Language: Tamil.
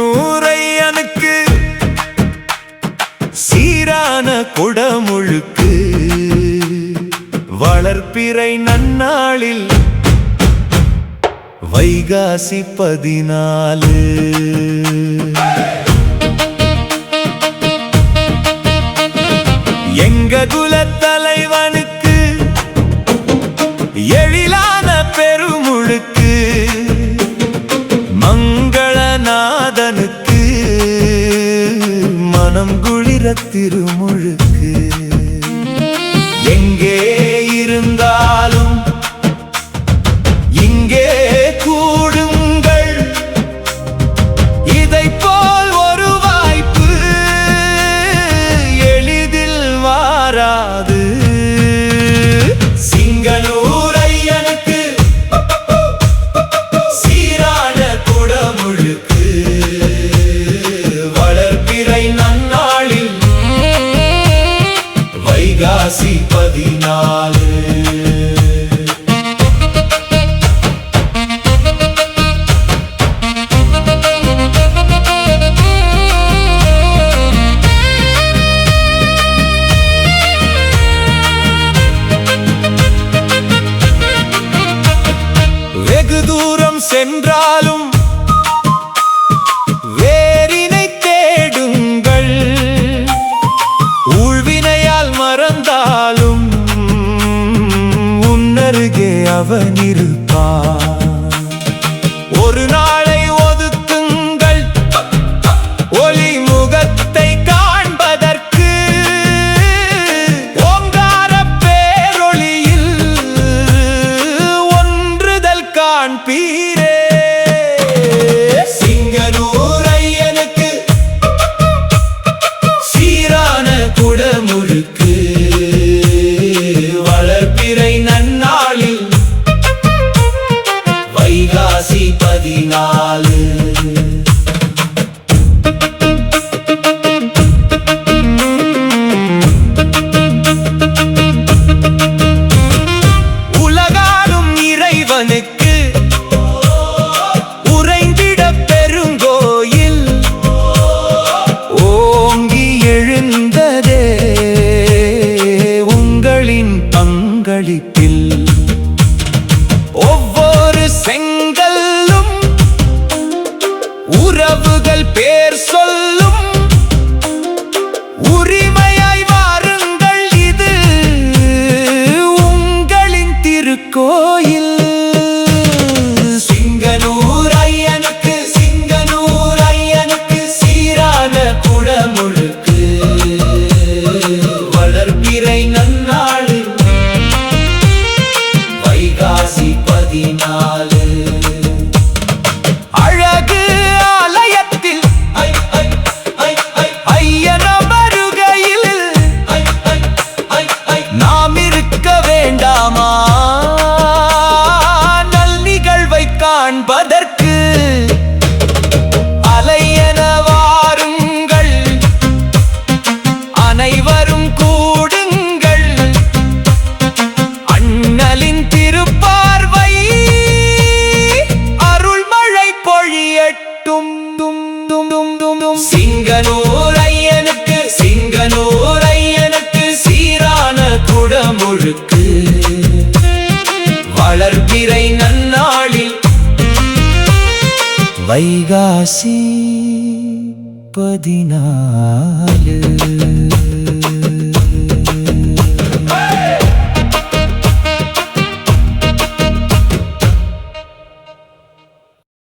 சிங்கனூரையனுக்கு சீரான குடமுழுக்கு வளர்ப்பிறை நன்னாளில் வைகாசி 14 எங்க குலத் தலைவனுக்கு எழிலான பெருமுழுக்கு மங்களநாதனுக்கு மனம் குளிர திருமுழுக்கு எங்கே இருந்தாலும் இங்கே கூடுங்கள் இதைப் போல் ஒரு வாய்ப்பு எளிதில் வாராது சிங்கனூரையனுக்கு சீரான குடமுழுக்கு வளர்ப்பிறை நன்னாளில் வைகாசி 14 வெகு தூரம் சென்றாலும் வேரினை தேடுங்கள் ஊழ்வினையால் மறந்தாலும் உன்னருகே அவன் இருப்பான் ஒரு நாளை ஒதுக்குங்கள் ஒளி முகத்தை காண்பதற்கு ஓங்கார பேரொளியில் ஒன்றுதல் காண்பீரே சிங்கனூரையனுக்கு சீரான குடமுழுக்கு வளர்ப்பிறை நன்னாளில் வைகாசி 14 உலகாலும் இறைவனுக்கு உறைந்திட பெருங்கோயில் ஓங்கி எழுந்ததே உங்களின் பங்களிப்பில் ஒவ்வொரு செங்கல்லும் உறவுகள் பேர் சொல்லும் உரிமையாய் வாருங்கள் இது உங்களின் திருக்கோயில் சிங்கனூரையனுக்கு சீரான குடமுழுக்கு வளர்ப்பிறை நன்னாளில் வைகாசி 14 அழகு ஆலயத்தில் ஐயனமருகையில் நாம் இருக்க வேண்டாமா நல் நிகழ்வை காண்பதற்கு அலையென வாருங்கள் அனைவரும் கூடுங்கள் அண்ணலின் திருப்பார்வை அருள்மழை பொழியட்டும் சிங்கனூரையனுக்கு சீரான குடமுழுக்கு வளர்ப்பிறை நன்னாளில் வைகாசி 14